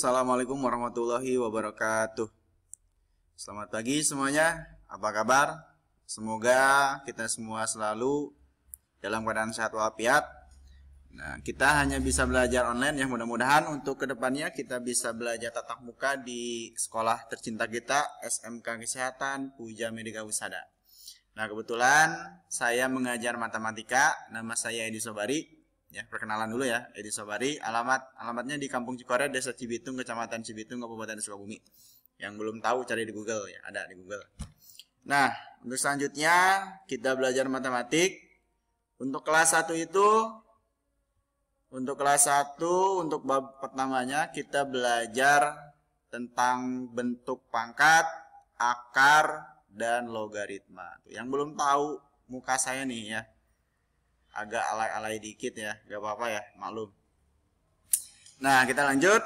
Assalamualaikum warahmatullahi wabarakatuh. Selamat pagi semuanya. Apa kabar? Semoga kita semua selalu dalam keadaan sehat walafiat. Nah, kita hanya bisa belajar online ya. Mudah-mudahan untuk kedepannya kita bisa belajar tatap muka di sekolah tercinta kita, SMK Kesehatan Puja Medika Husada. Nah, kebetulan saya mengajar matematika. Nama saya Edi Sobari. Ya, perkenalan dulu ya, Edi Sobari. Alamatnya di Kampung Cikoret, Desa Cibitung, Kecamatan Cibitung, Kabupaten Sukabumi. Yang belum tahu cari di Google ya, ada di Google. Nah, untuk selanjutnya kita belajar matematik. Untuk kelas 1 itu, untuk bab pertamanya kita belajar tentang bentuk pangkat, akar, dan logaritma. Yang belum tahu muka saya nih ya, agak alay-alay dikit ya, gak apa-apa ya, maklum. Nah, kita lanjut.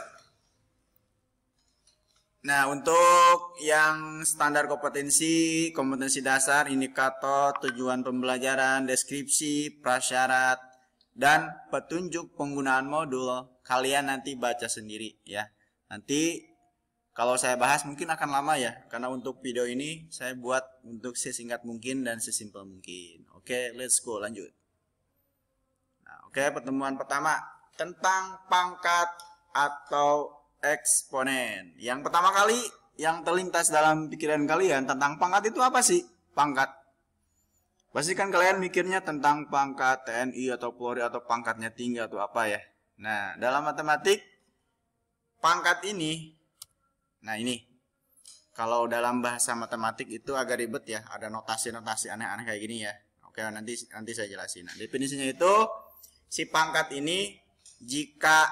Nah, untuk yang standar kompetensi dasar, indikator, tujuan pembelajaran, deskripsi, prasyarat, dan petunjuk penggunaan modul, kalian nanti baca sendiri ya. Nanti kalau saya bahas mungkin akan lama ya, karena untuk video ini saya buat untuk sesingkat mungkin dan sesimpel mungkin. Oke, let's go, lanjut. Oke, pertemuan pertama tentang pangkat atau eksponen. Yang pertama kali yang terlintas dalam pikiran kalian tentang pangkat itu apa sih? Pangkat. Pasti kan kalian mikirnya tentang pangkat TNI atau Polri atau pangkatnya tinggi atau apa ya. Nah, dalam matematik pangkat ini, nah ini, kalau dalam bahasa matematik itu agak ribet ya. Ada notasi-notasi aneh-aneh kayak gini ya. Oke, nanti saya jelasin. Nah, definisinya itu, si pangkat ini jika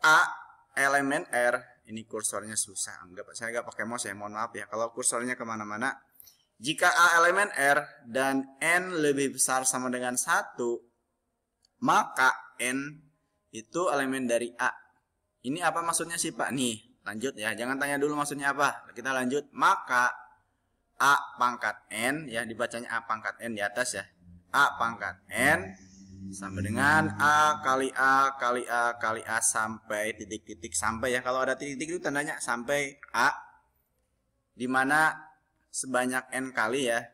A elemen R, ini kursornya susah, saya nggak pakai mouse ya, mohon maaf ya kalau kursornya kemana-mana. Jika A elemen R dan N lebih besar sama dengan 1, maka N itu elemen dari A. Ini apa maksudnya sih Pak? Nih, lanjut ya, jangan tanya dulu maksudnya apa, kita lanjut. Maka A pangkat N, ya dibacanya A pangkat N di atas ya, A pangkat N sama dengan A kali A kali A kali A sampai titik-titik sampai ya. Kalau ada titik-titik itu tandanya sampai A, dimana sebanyak N kali ya.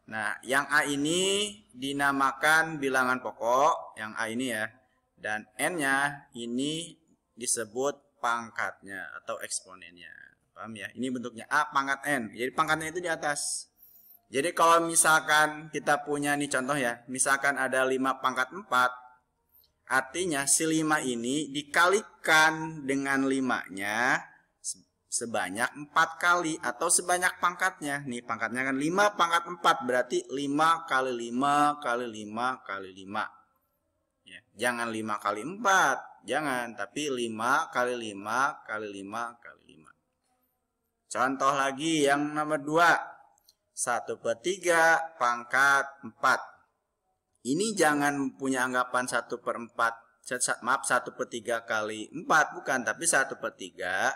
Nah, yang A ini dinamakan bilangan pokok, yang A ini ya. Dan N-nya ini disebut pangkatnya atau eksponennya. Paham ya? Ini bentuknya A pangkat N. Jadi pangkatnya itu di atas. Jadi kalau misalkan kita punya nih contoh ya, misalkan ada 5 pangkat 4, artinya si 5 ini dikalikan dengan 5-nya sebanyak 4 kali atau sebanyak pangkatnya. Nih pangkatnya kan 5 pangkat 4, berarti 5 kali 5 kali 5 kali 5. Ya, jangan 5 kali 4, jangan, tapi 5 kali 5 kali 5 kali 5. Contoh lagi yang nomor 2. 1/3 pangkat 4. Ini jangan punya anggapan 1/4, maaf 1/3 kali 4, bukan, tapi 1/3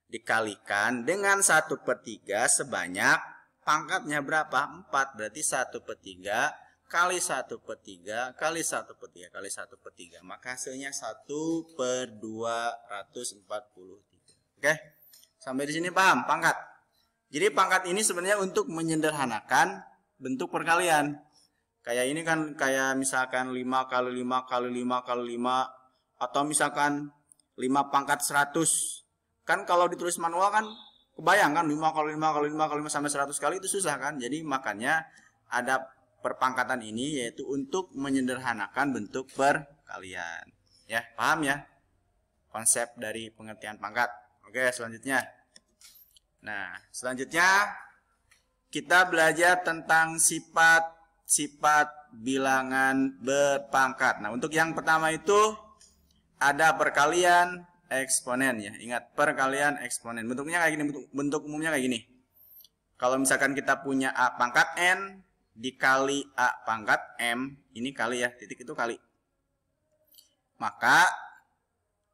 dikalikan dengan 1/3 sebanyak pangkatnya berapa? 4, berarti 1/3 kali 1/3 kali 1/3 kali 1/3, maka hasilnya 1/243. Oke, sampai di sini paham pangkat? Jadi pangkat ini sebenarnya untuk menyederhanakan bentuk perkalian. Kayak ini kan kayak misalkan 5 kali 5 kali 5 kali 5, atau misalkan 5 pangkat 100. Kan kalau ditulis manual kan kebayang kan 5 kali 5 kali 5 kali 5 sampai 100 kali itu susah kan. Jadi makanya ada perpangkatan ini, yaitu untuk menyederhanakan bentuk perkalian. Ya, paham ya konsep dari pengertian pangkat. Oke, selanjutnya. Nah, selanjutnya kita belajar tentang sifat bilangan berpangkat. Nah, untuk yang pertama itu ada perkalian eksponen ya. Ingat, perkalian eksponen. Bentuknya kayak gini, bentuk umumnya kayak gini. Kalau misalkan kita punya A pangkat N dikali A pangkat M, ini kali ya, titik itu kali. Maka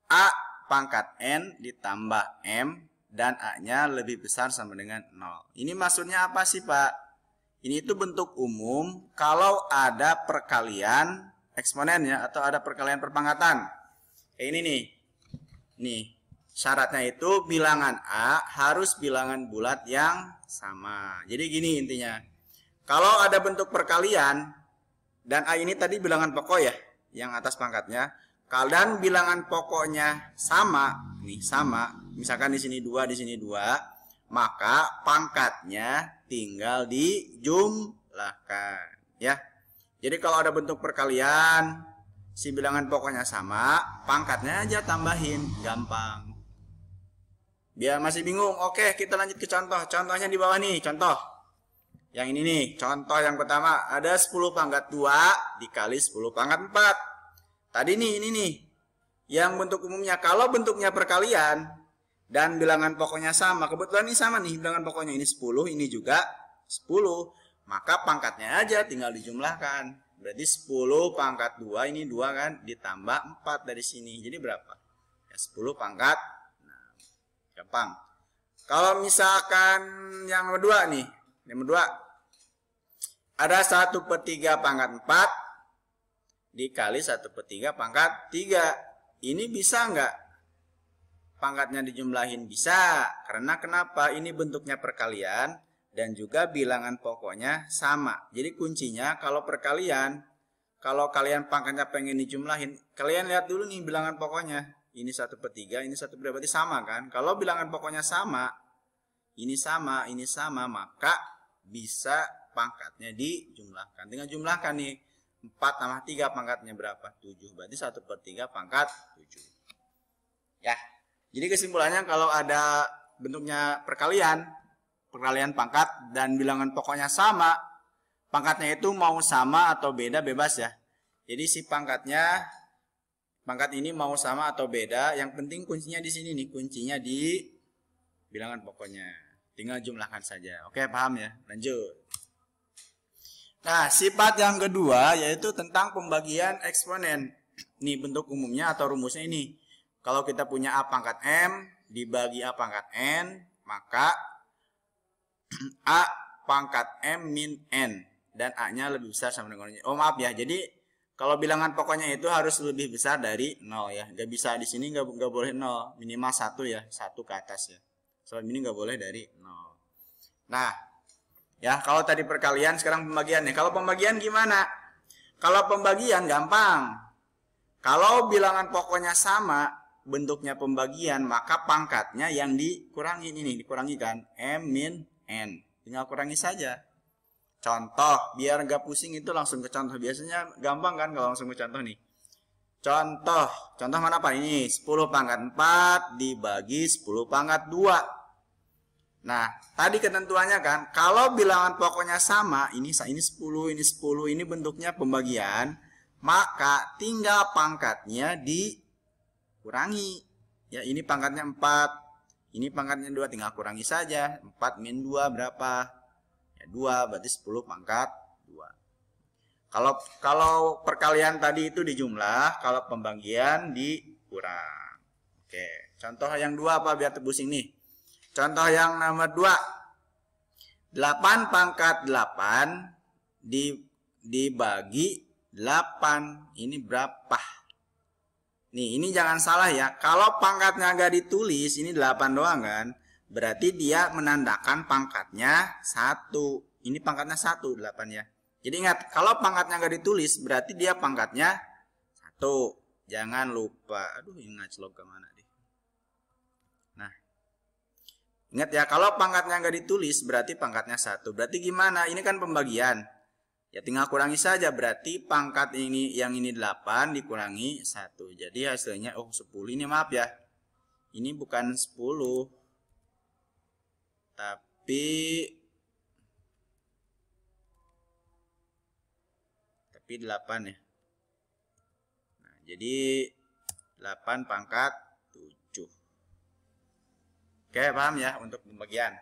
A pangkat N ditambah M dan A-nya lebih besar sama dengan 0. Ini maksudnya apa sih Pak? Ini itu bentuk umum kalau ada perkalian eksponen ya, atau ada perkalian perpangkatan. Kayak ini nih. Nih, syaratnya itu bilangan A harus bilangan bulat yang sama. Jadi gini intinya. Kalau ada bentuk perkalian, dan A ini tadi bilangan pokok ya, yang atas pangkatnya. Kalau bilangan pokoknya sama, nih sama, misalkan di sini 2, di sini 2, maka pangkatnya tinggal dijumlahkan, ya. Jadi kalau ada bentuk perkalian, si bilangan pokoknya sama, pangkatnya aja tambahin, gampang. Biar masih bingung, oke kita lanjut ke contoh. Contohnya di bawah nih, contoh. Yang ini nih, contoh yang pertama, ada 10 pangkat 2 dikali 10 pangkat 4. Tadi nih, ini nih, yang bentuk umumnya, kalau bentuknya perkalian, dan bilangan pokoknya sama, kebetulan ini sama nih, bilangan pokoknya ini 10, ini juga 10, maka pangkatnya aja tinggal dijumlahkan. Berarti 10 pangkat 2, ini 2 kan, ditambah 4 dari sini, jadi berapa? Ya 10 pangkat, nah, gampang. Kalau misalkan yang nomor 2 nih, nomor 2, ada 1/3 pangkat 4, dikali 1/3 pangkat 3. Ini bisa nggak pangkatnya dijumlahin? Bisa. Karena kenapa? Ini bentuknya perkalian dan juga bilangan pokoknya sama. Jadi kuncinya kalau perkalian, kalau kalian pangkatnya pengen dijumlahin, kalian lihat dulu nih bilangan pokoknya. Ini 1/3, ini 1/3, berarti sama kan? Kalau bilangan pokoknya sama, ini sama, maka bisa pangkatnya dijumlahkan. Tinggal jumlahkan nih. 4 tambah 3 pangkatnya berapa? 7. Berarti 1/3 pangkat 7. Ya. Jadi kesimpulannya kalau ada bentuknya perkalian pangkat dan bilangan pokoknya sama, pangkatnya itu mau sama atau beda bebas ya. Jadi si pangkat ini mau sama atau beda, yang penting kuncinya di sini nih, kuncinya di bilangan pokoknya. Tinggal jumlahkan saja. Oke, paham ya? Lanjut. Nah, sifat yang kedua yaitu tentang pembagian eksponen. Ini bentuk umumnya atau rumusnya ini. Kalau kita punya A pangkat M dibagi A pangkat N, maka A pangkat M min N. Dan A-nya lebih besar sama dengan ini. Oh maaf ya, jadi kalau bilangan pokoknya itu harus lebih besar dari 0 ya. Gak bisa di sini gak boleh 0. Minimal 1 ya, 1 ke atas ya. Soal ini gak boleh dari 0. Nah, ya, kalau tadi perkalian, sekarang pembagiannya. Kalau pembagian gimana? Kalau pembagian gampang. Kalau bilangan pokoknya sama, bentuknya pembagian, maka pangkatnya yang dikurangi ini, dikurangi kan? M min N. Tinggal kurangi saja. Contoh, biar nggak pusing itu langsung ke contoh. Biasanya gampang kan kalau langsung ke contoh nih. Contoh mana apa? Ini 10 pangkat 4 dibagi 10 pangkat 2. Nah, tadi ketentuannya kan, kalau bilangan pokoknya sama, ini 10, ini 10, ini bentuknya pembagian, maka tinggal pangkatnya dikurangi. Ya, ini pangkatnya 4, ini pangkatnya 2, tinggal kurangi saja. 4 min 2 berapa? Ya, 2, berarti 10 pangkat 2. Kalau perkalian tadi itu dijumlah, kalau pembagian dikurang. Oke, contoh yang 2 apa biar tebusing nih? Contoh yang nomor 2. 8 pangkat 8 dibagi 8. Ini berapa? Nih, ini jangan salah ya. Kalau pangkatnya agak ditulis, ini 8 doang kan. Berarti dia menandakan pangkatnya 1. Ini pangkatnya 1, 8 ya. Jadi ingat, kalau pangkatnya agak ditulis, berarti dia pangkatnya 1. Jangan lupa. Aduh, ini ngaclok kemana deh. Nah. Ingat ya, kalau pangkatnya nggak ditulis berarti pangkatnya 1. Berarti gimana? Ini kan pembagian. Ya tinggal kurangi saja. Berarti pangkat ini, yang ini 8 dikurangi 1. Jadi hasilnya 10. Ini maaf ya. Ini bukan 10. Tapi 8 ya. Nah, jadi 8 pangkat 7. Oke, paham ya untuk pembagian.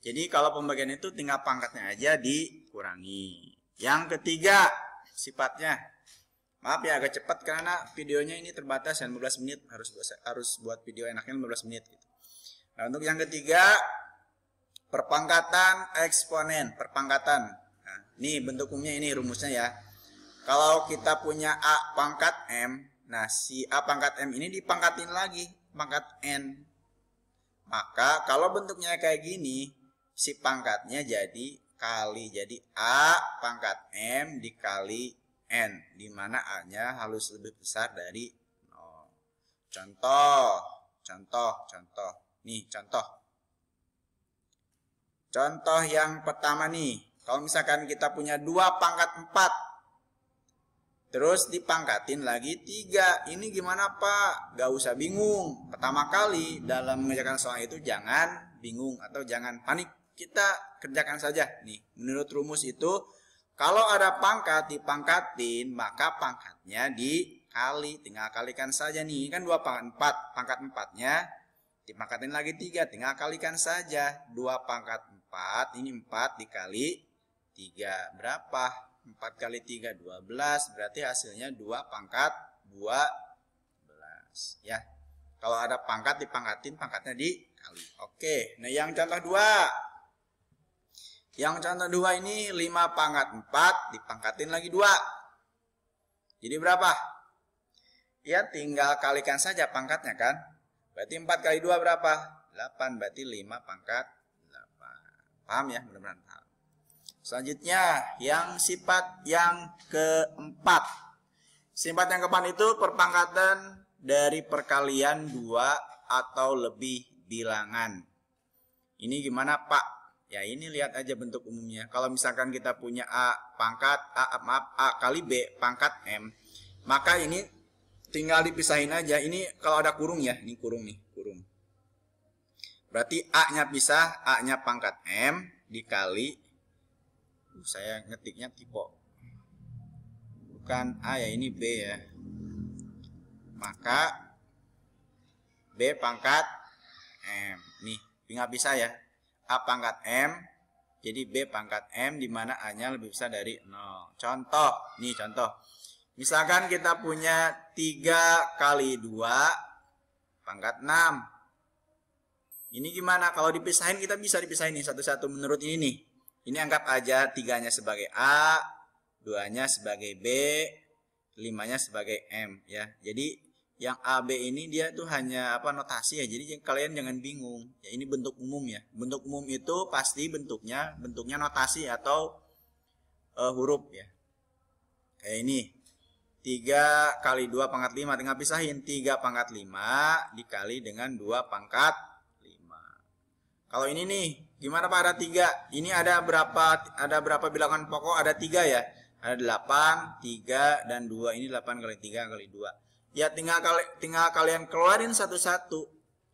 Jadi kalau pembagian itu tinggal pangkatnya aja dikurangi. Yang ketiga, sifatnya. Maaf ya agak cepat karena videonya ini terbatas dan 15 menit, harus buat video enaknya 15 menit gitu. Nah, untuk yang ketiga, perpangkatan eksponen, perpangkatan. Nah, ini bentuk umumnya, ini rumusnya ya. Kalau kita punya A pangkat M, nah si A pangkat M ini dipangkatin lagi. pangkat N. Maka kalau bentuknya kayak gini, si pangkatnya jadi kali. Jadi A pangkat M dikali N, di mana A-nya harus lebih besar dari 0. Contoh. Nih, contoh. Contoh yang pertama nih. Kalau misalkan kita punya 2 pangkat 4, terus dipangkatin lagi 3. Ini gimana Pak? Gak usah bingung. Pertama kali dalam mengerjakan soal itu jangan bingung atau jangan panik. Kita kerjakan saja. Nih, menurut rumus itu, kalau ada pangkat dipangkatin, maka pangkatnya dikali. Tinggal kalikan saja nih. Ini kan 2 pangkat 4. Pangkat 4-nya dipangkatin lagi 3. Tinggal kalikan saja. 2 pangkat 4. Ini 4 dikali 3. Berapa? 4 kali 3, 12. Berarti hasilnya 2 pangkat 12. Ya. Kalau ada pangkat dipangkatin, pangkatnya dikali. Oke. Nah, yang contoh 2. Yang contoh 2 ini 5 pangkat 4 dipangkatin lagi 2. Jadi berapa? Ya, tinggal kalikan saja pangkatnya kan. Berarti 4 kali 2 berapa? 8. Berarti 5 pangkat 8. Paham ya? Mudah-mudahan paham. Selanjutnya, yang sifat yang keempat. Sifat yang keempat itu perpangkatan dari perkalian 2 atau lebih bilangan. Ini gimana Pak? Ya ini lihat aja bentuk umumnya. Kalau misalkan kita punya A kali B pangkat M, maka ini tinggal dipisahin aja. Ini kalau ada kurung ya, ini kurung nih, kurung. Berarti A-nya pisah, A-nya pangkat M dikali, saya ngetiknya typo, bukan A ya, ini B ya. Maka B pangkat M. Nih, tinggal pisah ya. A pangkat M, jadi B pangkat M, di mana A-nya lebih besar dari 0. Contoh, nih contoh. Misalkan kita punya 3 kali 2 pangkat 6. Ini gimana? Kalau dipisahin kita bisa dipisahin nih satu-satu menurut ini nih. Ini anggap aja 3-nya sebagai A, 2-nya sebagai B, 5-nya sebagai M ya. Jadi yang A, B ini dia tuh hanya notasi ya. Jadi kalian jangan bingung. Ya ini bentuk umum ya. Bentuk umum itu pasti bentuknya notasi atau huruf ya. Kayak ini. 3 kali 2 pangkat 5, tinggal pisahin. 3 pangkat 5 dikali dengan 2 pangkat 5. Kalau ini nih, gimana Pak? Ada 3. Ini ada berapa bilangan pokok? Ada 3 ya. Ada 8, 3 dan 2. Ini 8 kali 3 kali 2. Ya tinggal kalian keluarin satu-satu.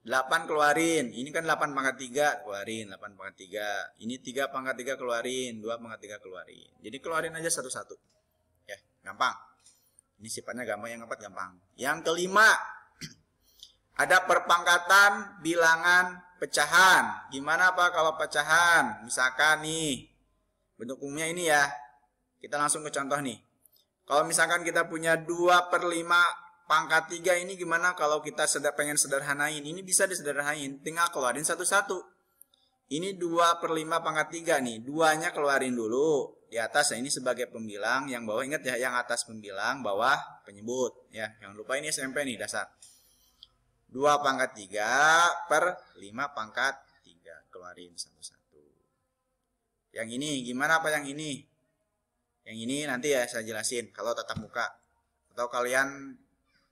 8 keluarin. Ini kan 8 pangkat 3, keluarin 8 pangkat 3. Ini 3 pangkat 3 keluarin, 2 pangkat 3 keluarin. Jadi keluarin aja satu-satu. Ya, gampang. Ini sifatnya gampang, yang keempat gampang. Yang kelima, ada perpangkatan bilangan pecahan. Gimana Pak kalau pecahan? Misalkan nih, bentuk umumnya ini ya. Kita langsung ke contoh nih. Kalau misalkan kita punya 2/5 pangkat 3, ini gimana kalau kita pengen sederhanain? Ini bisa disederhanain, tinggal keluarin satu-satu. Ini 2/5 pangkat 3 nih. 2-nya keluarin dulu. Di atas ya, ini sebagai pembilang, yang bawah ingat ya, yang atas pembilang, bawah penyebut ya. Jangan lupa ini SMP nih dasar. 2 pangkat 3/5 pangkat 3. Keluarin satu-satu. Yang ini gimana Pak yang ini? Yang ini nanti ya saya jelasin kalau tatap muka. Atau kalian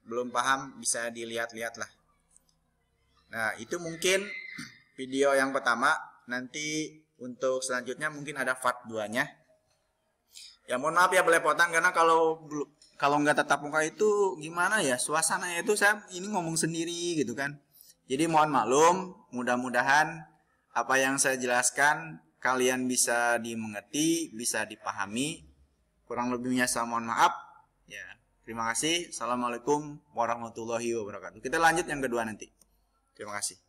belum paham bisa dilihat-lihat lah. Nah itu mungkin video yang pertama. Nanti untuk selanjutnya mungkin ada part 2-nya. Ya mohon maaf ya belepotan, karena kalau nggak tatap muka itu gimana ya, suasananya itu saya ini ngomong sendiri gitu kan. Jadi mohon maklum, mudah-mudahan apa yang saya jelaskan kalian bisa dimengerti, bisa dipahami. Kurang lebihnya saya mohon maaf. Ya, terima kasih. Assalamualaikum warahmatullahi wabarakatuh. Kita lanjut yang kedua nanti. Terima kasih.